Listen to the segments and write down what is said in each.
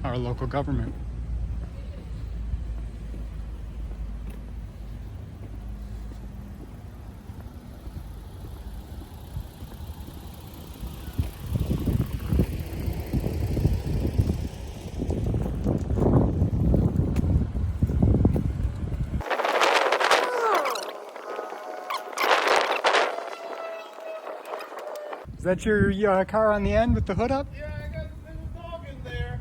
our local government. Is that your car on the end with the hood up? Yeah, there's a dog in there.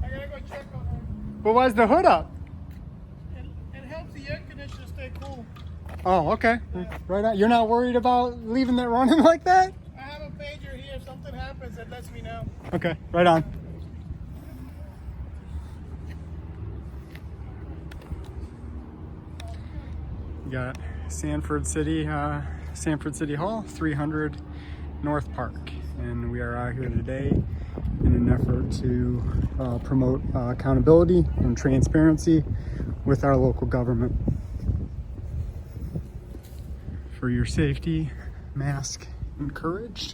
I gotta go check on her. But why's the hood up? It helps the air conditioner stay cool. Oh, okay. Right on. You're not worried about leaving that running like that? I have a pager here. If something happens, it lets me know. Okay, right on. We got Sanford City Hall, 300 North Park, and we are out here today in an effort to promote accountability and transparency with our local government. For your safety, mask encouraged.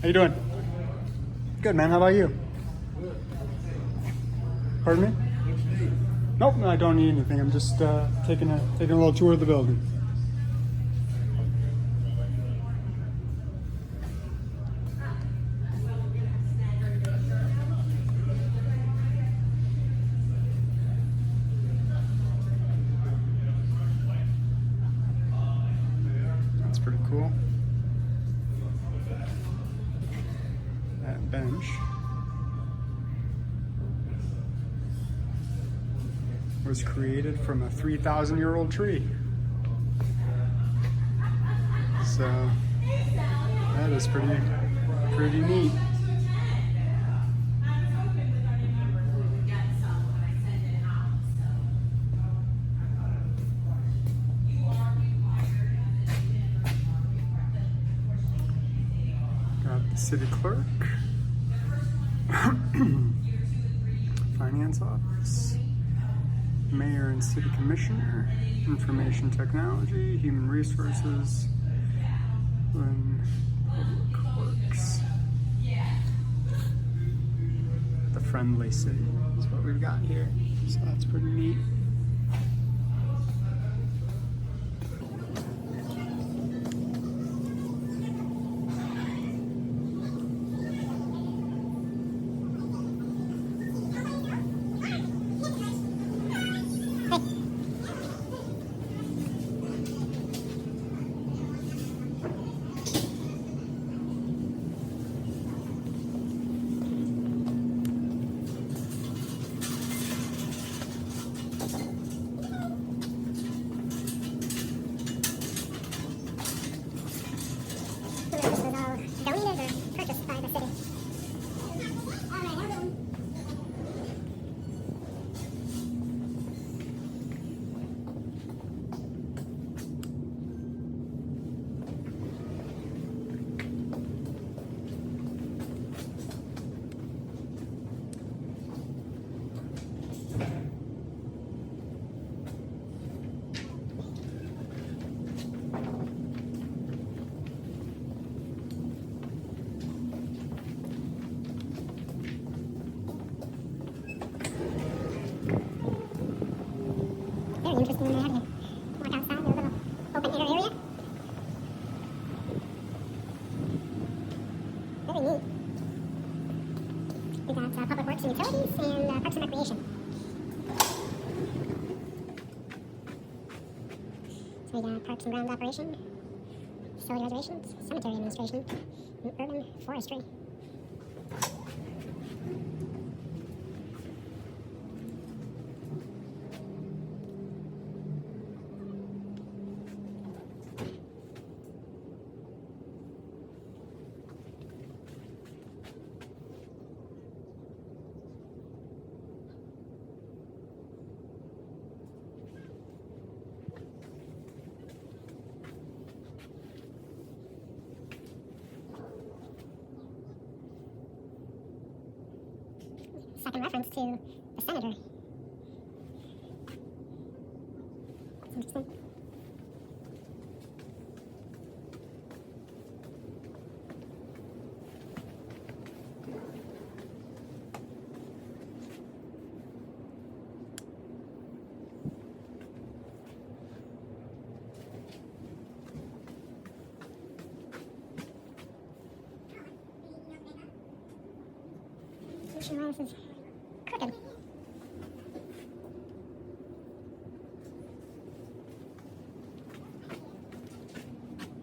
How you doing? Good, man. How about you? Pardon me? Nope, I don't need anything. I'm just taking a little tour of the building. That's pretty cool. That bench was created from a 3,000-year-old tree. So that is pretty neat. Got the city clerk, finance office, mayor and city commissioner, information technology, human resources, and public works. The friendly city is what we've got here, so that's pretty neat. Interesting when they have you walk outside to a little open air area. Very neat. We got public works and utilities and parks and recreation. So we got parks and grounds operation, facility reservations, cemetery administration, and urban forestry. Second reference to the senator. That's interesting. sure why this is crooked.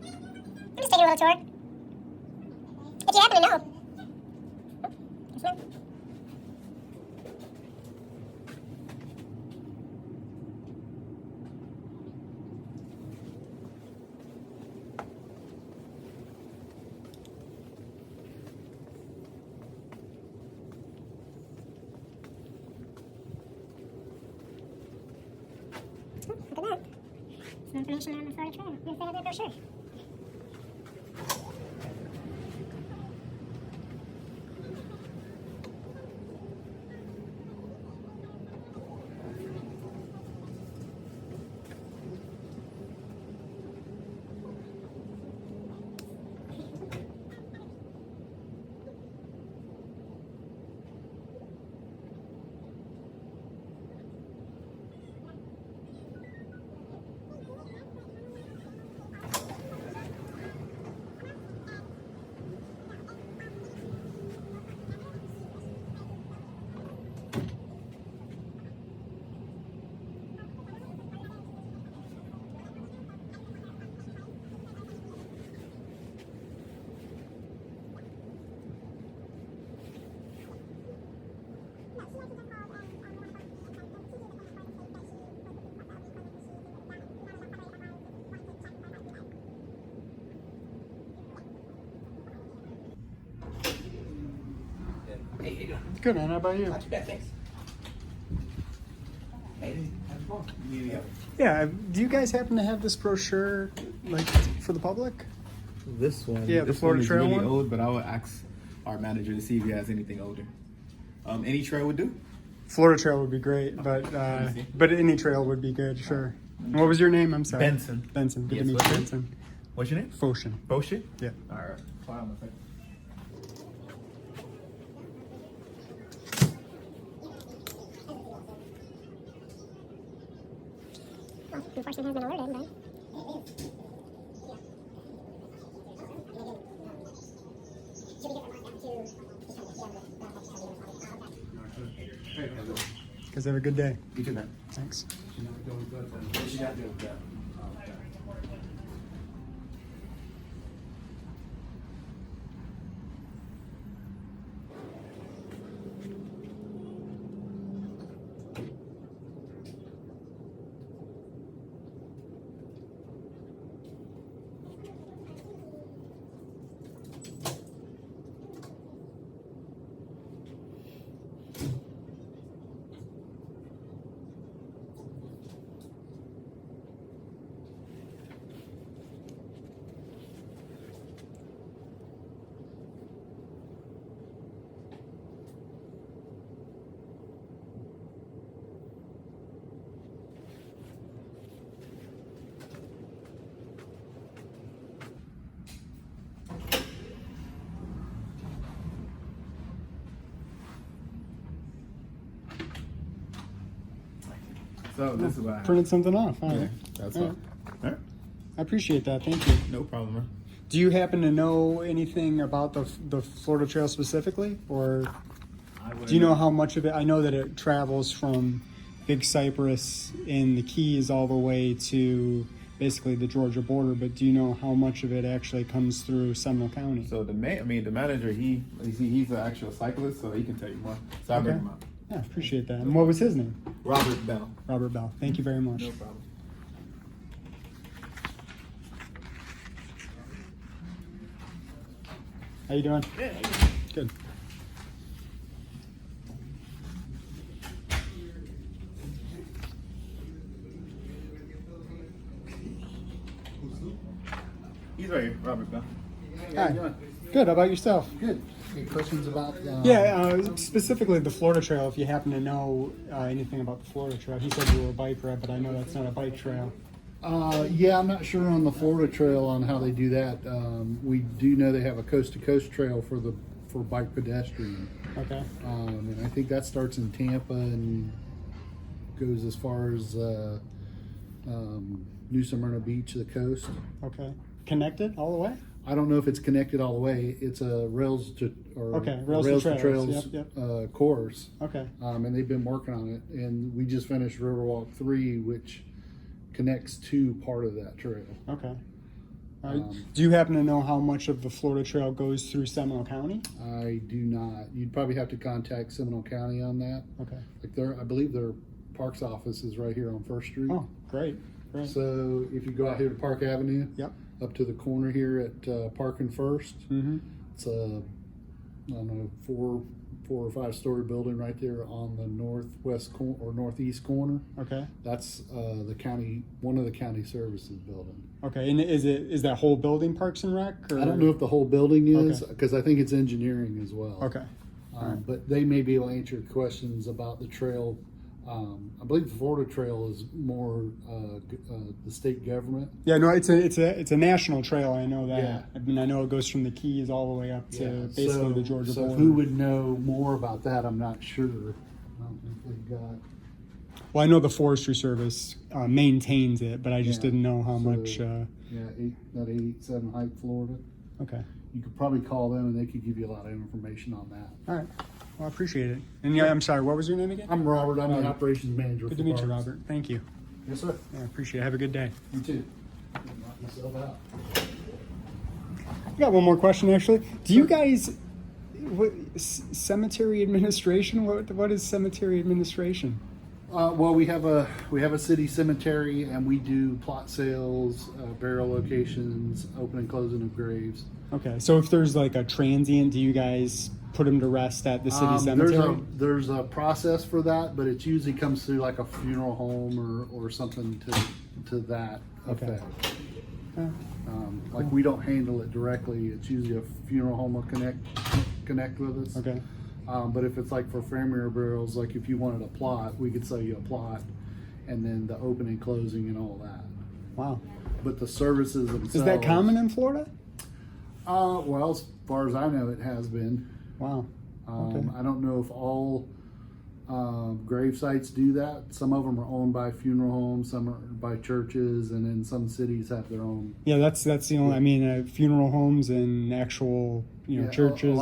I'm just taking a little tour. If you happen to know. Yes, ma'am. Look at that. Some information on the Florida Trail. Yes, they have their brochure. Hey, how you doing? Good, man. How about you? Not too bad, thanks. Hey, how's it going? You need help? Yeah. Do you guys happen to have this brochure, like, for the public? This one, Yeah, the this Florida one is Trail really one? old, but I would ask our manager to see if he has anything older. Any trail would do. Florida Trail would be great, but any trail would be good, sure. And what was your name? I'm sorry. Benson. Benson. Good Yes, to meet what's you, your- Benson. What's your name? Foshin. Boshi. Yeah. All right. Hold on a second. Well, enforcement has been alerted, but... Guys, have a good day. You too, man. Thanks. What you got to do with that? So this is what I have. Printed something off. All Yeah, right. that's All all. right. All right. I appreciate that. Thank you. No problem, man. Do you happen to know anything about the Florida Trail specifically, or do you know how much of it? I know that it travels from Big Cypress in the Keys all the way to basically the Georgia border, but do you know how much of it actually comes through Seminole County? So the manager, he's an actual cyclist, so he can tell you more. So I'll bring Okay. him up. Yeah, appreciate that. And what was his name? Robert Bell. Robert Bell. Thank you very much. No problem. How you doing? Yeah. Good. He's right here, Robert Bell. Hi. Good. How about yourself? Good. Any questions about? Yeah, specifically the Florida Trail. If you happen to know anything about the Florida Trail, he said you were a bike rep, but I know that's not a bike trail. Yeah, I'm not sure on the Florida Trail on how they do that. We do know they have a coast-to-coast trail for bike pedestrian, Okay. and I think that starts in Tampa and goes as far as New Smyrna Beach, the coast. Okay. Connected all the way? I don't know if it's connected all the way. It's a rails to trails Yep. course. Okay. And they've been working on it. And we just finished Riverwalk 3, which connects to part of that trail. Okay. Do you happen to know how much of the Florida Trail goes through Seminole County? I do not. You'd probably have to contact Seminole County on that. Okay. I believe their parks office is right here on First Street. Oh, great. So if you go out here to Park Avenue, Yep. up to the corner here at Park and First, Mm-hmm. it's a, I don't know, four or 5 story building right there on the northwest or northeast corner. Okay. That's one of the county services building. Okay. And is that whole building Parks and Rec? Or? I don't know if the whole building is, Okay. because I think it's engineering as well. Okay. But they may be able to answer questions about the trail. I believe the Florida Trail is more the state government. Yeah, no, it's a national trail. I know that. Yeah. I mean, I know it goes from the Keys all the way up to basically the Georgia so border. who would know more about that? I'm not sure. I don't think they've got. Well, I know the Forestry Service maintains it, but I just didn't know how much. Yeah, 887 Height, Florida. Okay. You could probably call them and they could give you a lot of information on that. All right. Well, I appreciate it. And yeah, I'm sorry. What was your name again? I'm Robert. I'm the operations manager. Good to meet you, Robert. Thank you. Yes, sir. Yeah, I appreciate it. Have a good day. You too. Knock myself out. I got one more question, actually. Do you guys, cemetery administration? What is cemetery administration? Well, we have a city cemetery, and we do plot sales, burial locations, open and closing of graves. Okay, so if there's like a transient, do you guys put them to rest at the city cemetery? There's a process for that, but it usually comes through like a funeral home or something to that effect. Like we don't handle it directly. It's usually a funeral home will connect with us. Okay. But if it's like for family burials, like if you wanted a plot, we could sell you a plot, and then the opening, closing, and all that. Wow. But the services themselves. Is that common in Florida? Well, as far as I know, it has been. Wow. Okay. I don't know if all grave sites do that. Some of them are owned by funeral homes, some are by churches, and then some cities have their own. Yeah, that's the only. I mean, funeral homes and actual churches.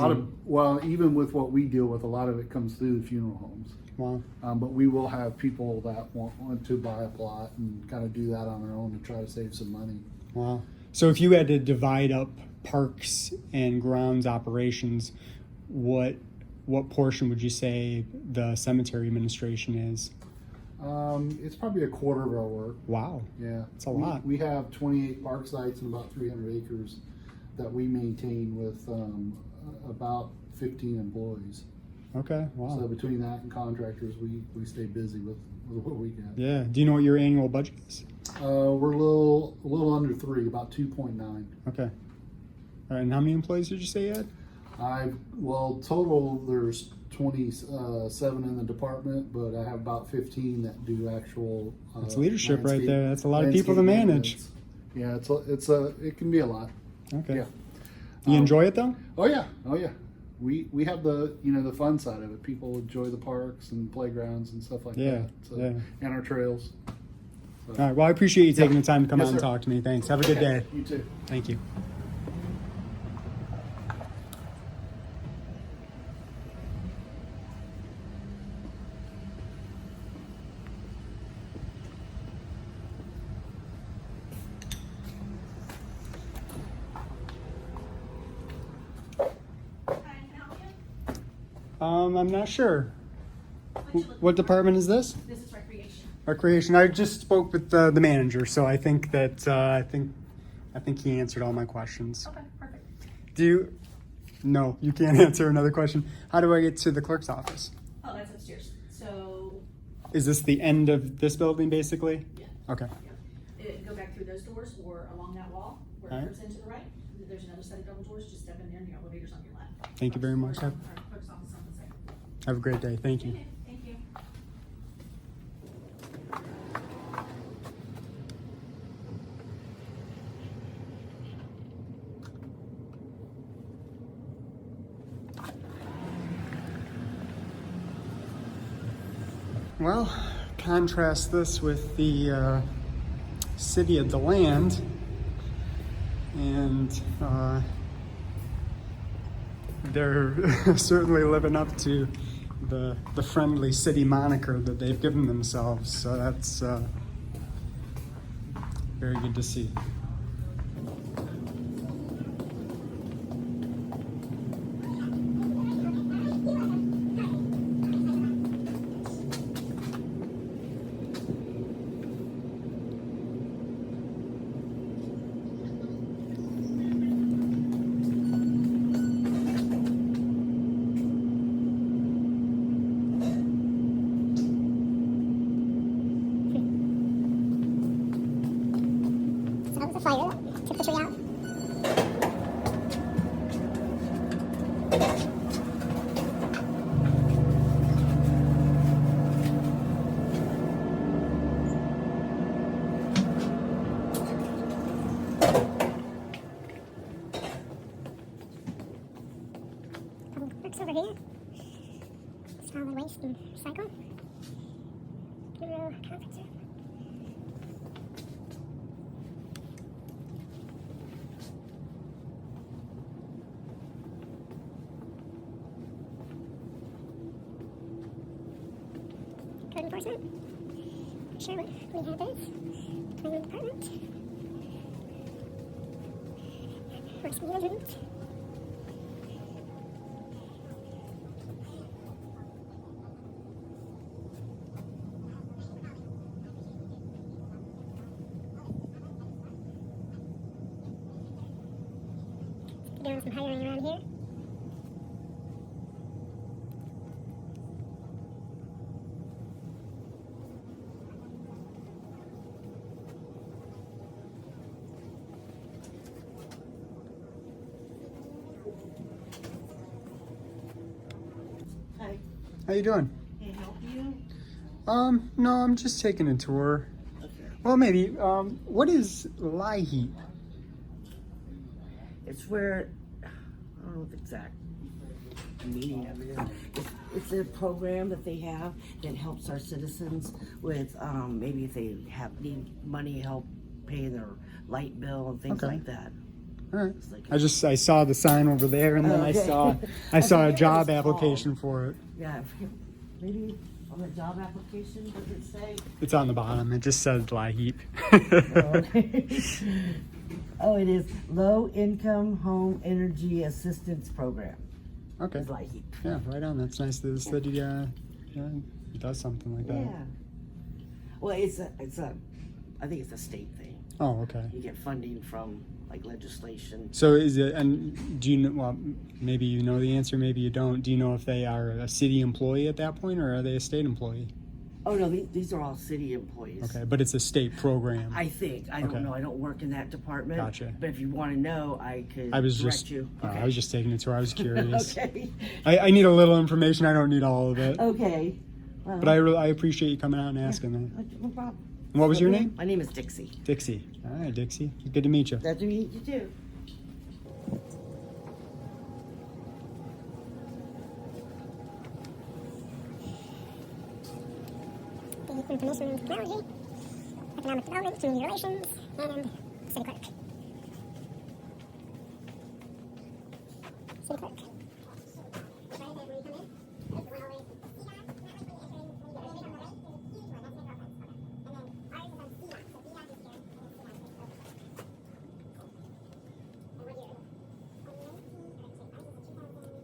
Even with what we deal with, a lot of it comes through the funeral homes. Wow. But we will have people that want to buy a plot and kind of do that on their own to try to save some money. Wow. So if you had to divide up parks and grounds operations, what portion would you say the cemetery administration is? It's probably a quarter of our work. Wow. Yeah. It's a lot. We have 28 park sites and about 300 acres that we maintain with about 15 employees. Okay. Wow. So between that and contractors, we stay busy with what we get. Yeah. Do you know what your annual budget is? We're a little under 3, about 2.9. Okay. All right. And how many employees did you say you had? Total there's 27 in the department, but I have about 15 that do actual. That's leadership right there. That's a lot of landscape people to manage. Yeah, it can be a lot. Okay. Yeah. You enjoy it though? Oh yeah. We have the fun side of it. People enjoy the parks and playgrounds and stuff like that. So, and our trails. So. All right. Well, I appreciate you taking the time to come Yes, out and sir. talk to me. Thanks. Have a good day. You too. Thank you. I'm not sure. What department is this? This is recreation. Recreation. I just spoke with the manager, so I think that I think he answered all my questions. Okay, perfect. No, you can't answer another question. How do I get to the clerk's office? Oh, that's upstairs. So, Is this the end of this building, basically? yeah. Okay. Yeah. Go back through those doors or along that wall where All it right. curves into the right. There's another set of double doors. Just step in there and the elevator's on your left. Thank you very much. Our clerk's office on the second. Have a great day. Thank you. Okay, thank you. Well, contrast this with the city of DeLand. and they're certainly living up to the friendly city moniker that they've given themselves. So that's very good to see. So that was a fire that took the tree out. Public Works over here. Solid waste and recycle. Bureau conference room. Code enforcement. Not sure what we have is. Planning department. Risk management. Doing some hiring around here. Hi, How you doing? can I help you? No, I'm just taking a tour. Okay. Well, maybe. What is lie heap? It's where, I don't know the exact meaning of it is. It's a program that they have that helps our citizens with, maybe if they need money help paying their light bill and things Okay. like that. All right. It's like- I saw the sign over there, and then Okay. I saw I a forget job what it's application for it. Yeah, I forget- maybe on the job application, does it say? It's on the bottom. It just says lie heap. Oh, it is Low Income Home Energy Assistance Program. Okay. It's like, Yeah, right on. That's nice that the city does something like that. yeah. Well, it's a, I think it's a state thing. Oh, okay. You get funding from like legislation. So is it? And do you know? Well, maybe you know the answer. Maybe you don't. Do you know if they are a city employee at that point, or are they a state employee? Oh no, these are all city employees. Okay, but it's a state program. I think. I Okay. don't know. I don't work in that department. Gotcha. But if you want to know, I could I was direct just. you. I was just taking a tour. I was curious. Okay. I need a little information. I don't need all of it. Okay. Well, But I appreciate you coming out and asking that. no problem. And what was your name? My name is Dixie. Dixie. All right, Dixie. Good to meet you. Glad to meet you too. The information and technology, economic development, community relations, and city clerk. City clerk.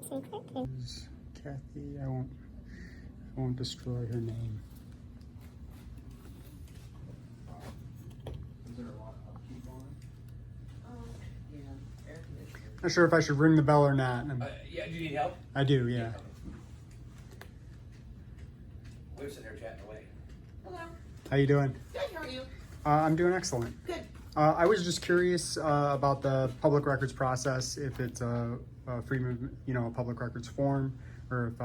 City clerk. Kathy. I won't destroy her name. Not sure if I should ring the bell or not. Yeah, do you need help? I do, yeah. We're sitting there chatting away. How you doing? Good, how are you? I'm doing excellent. Good. I was just curious about the public records process, if it's a freedom, a public records form, or if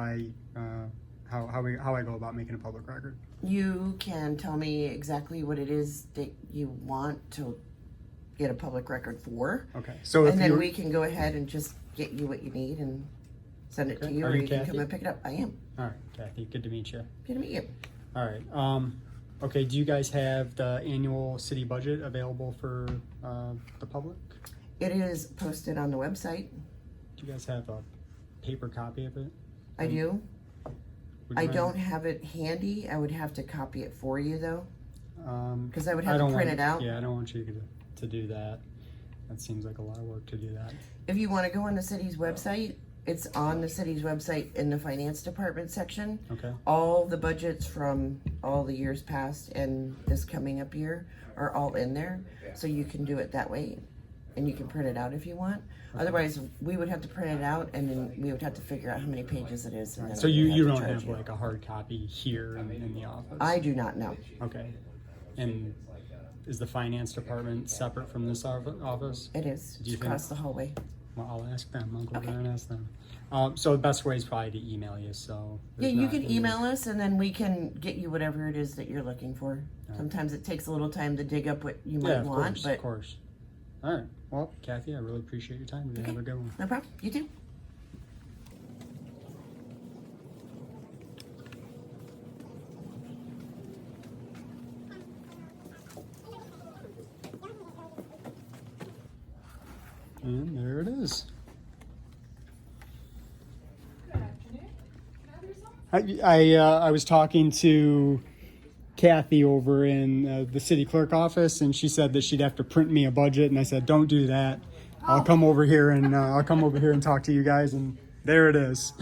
how I go about making a public record. You can tell me exactly what it is that you want to get a public record for. Okay, so if And then you we can go ahead and just get you what you need and send it to Okay. you, Are or you you can Kathy? come and pick it up. I am. all right, Kathy, good to meet you. Good to meet you. All right. Okay, do you guys have the annual city budget available for the public? It is posted on the website. Do you guys have a paper copy of it? I do. Would I you don't mind- have it handy. I would have to copy it for you though, because I would I have to don't print want- it out. Yeah, I don't want you to do that. That seems like a lot of work to do that. If you want to go on the city's website, it's on the city's website in the finance department section. Okay. All the budgets from all the years past and this coming up year are all in there, so you can do it that way, and you can print it out if you want. Otherwise, we would have to print it out, and then we would have to figure out how many pages it is. And then So we would you to don't charge have you. like a hard copy here in the office? I do not know. Okay. And is the finance department separate from this office? It is. Do you It's think- across the hallway. Well, I'll ask them. I'll go Okay. there and ask them. So the best way is probably to email you. So Yeah, there's you not can any- email us, and then we can get you whatever it is that you're looking for. Sometimes it takes a little time to dig up what you might Yeah, of want, course, but of course. All right. Well, Kathy, I really appreciate your time. Have a good one. no problem. You too. And there it is. Good afternoon. Can I have your song? I was talking to Kathy over in the city clerk office, and she said that she'd have to print me a budget, and I said, "Don't do that. I'll come over here and talk to you guys." And there it is.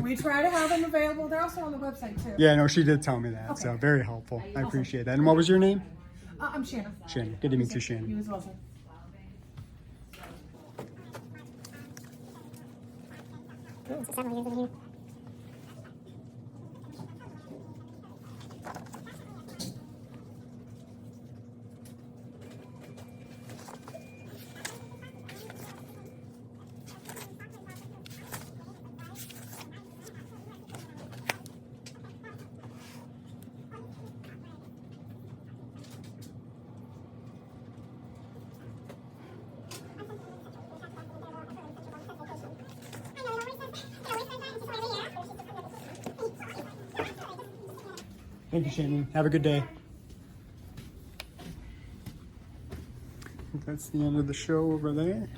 We try to have them available. They're also on the website too. Yeah, no, she did tell me that. So very helpful. I appreciate that. And what was your name? I'm Shannon. Shannon. Good to meet you, You Shannon. as well, sir. So several years in here. Thank you, Shannon. Have a good day. I think that's the end of the show over there.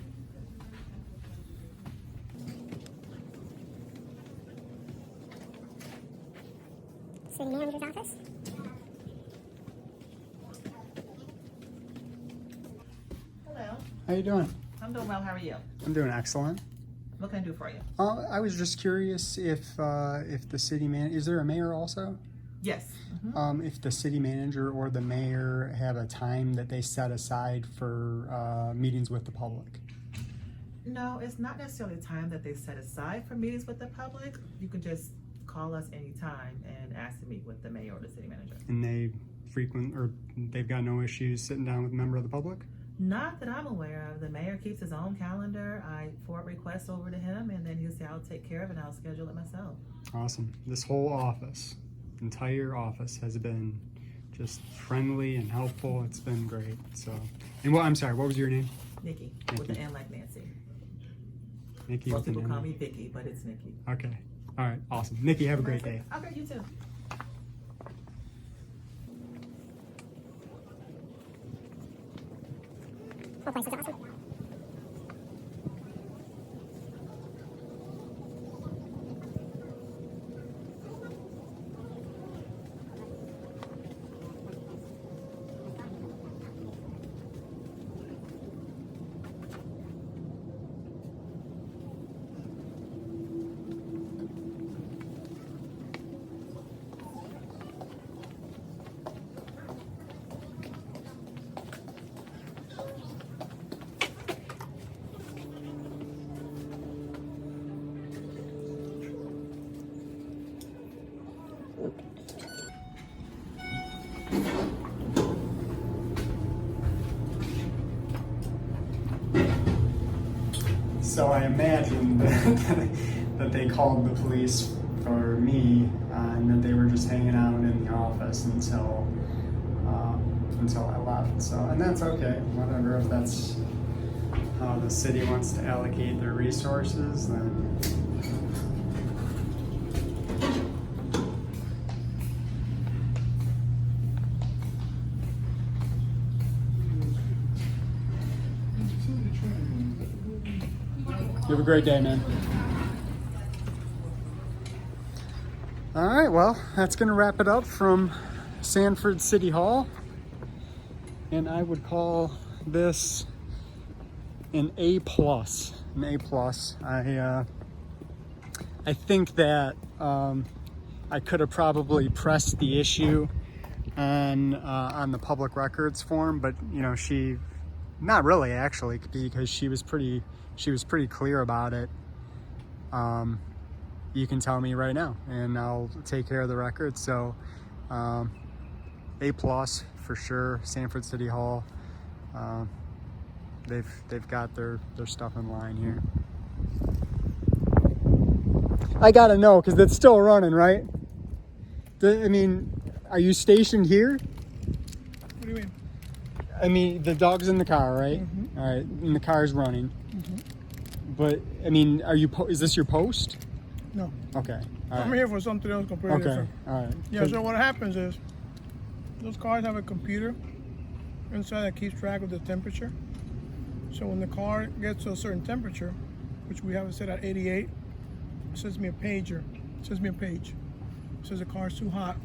City manager's office. Hello, How you doing? I'm doing well. How are you? I'm doing excellent. What can I do for you? I was just curious if the city is there a mayor also? Yes. If the city manager or the mayor have a time that they set aside for meetings with the public. No, it's not necessarily time that they set aside for meetings with the public. You can just call us anytime and ask to meet with the mayor or the city manager. And they've got no issues sitting down with a member of the public? Not that I'm aware of. The mayor keeps his own calendar. I forward requests over to him, and then he'll say, I'll take care of it and I'll schedule it myself. Awesome. This whole entire office has been just friendly and helpful. It's been great. So, and I'm sorry, what was your name? Nikki, with an N like Nancy. Nikki. Most with an people call N. me Vicky, but it's Nikki. Okay. All right. Awesome. Nikki, have a great day. Okay, you too. Whole place is awesome. So I imagine that they called the police for me and that they were just hanging out in the office until I left. So, and that's okay. Whatever. If that's how the city wants to allocate their resources, then. You have a great day, man. All right, well, that's gonna wrap it up from Sanford City Hall. And I would call this an A+. An A+. I think that I could have probably pressed the issue on the public records form, but you know, she, not really actually, because she was pretty clear about it. You can tell me right now and I'll take care of the record. So A+ for sure. Sanford City Hall, they've got their stuff in line here. I gotta know, because it's still running, right? I mean, are you stationed here? What do you mean? I mean, the dog's in the car, right? Mm-hmm. All right, and the car's running. Mm-hmm. But I mean, is this your post? No. Okay. All I'm right. here for something else completely Okay. different. All right. Yeah, so what happens is, those cars have a computer inside that keeps track of the temperature. So when the car gets to a certain temperature, which we have it set at 88, it sends me a pager. It sends me a page. It says the car's too hot.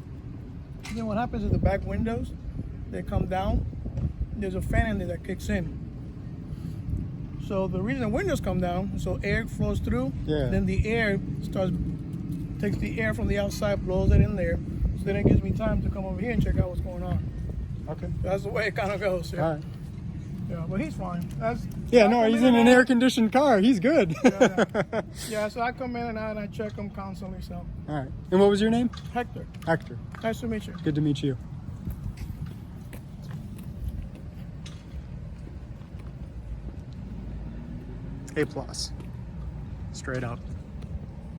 And then what happens is the back windows, they come down. There's a fan in there that kicks in. So the reason the windows come down is so air flows through. Yeah. Then the air takes the air from the outside, blows it in there. So then it gives me time to come over here and check out what's going on. Okay. That's the way it kind of goes. Yeah. All right. Yeah, but he's fine. Yeah, no, he's in an air-conditioned car. He's good. Yeah, so I come in and out and I check him constantly. So All right. And what was your name? Hector, Hector. nice to meet you. Good to meet you. A+. Straight up.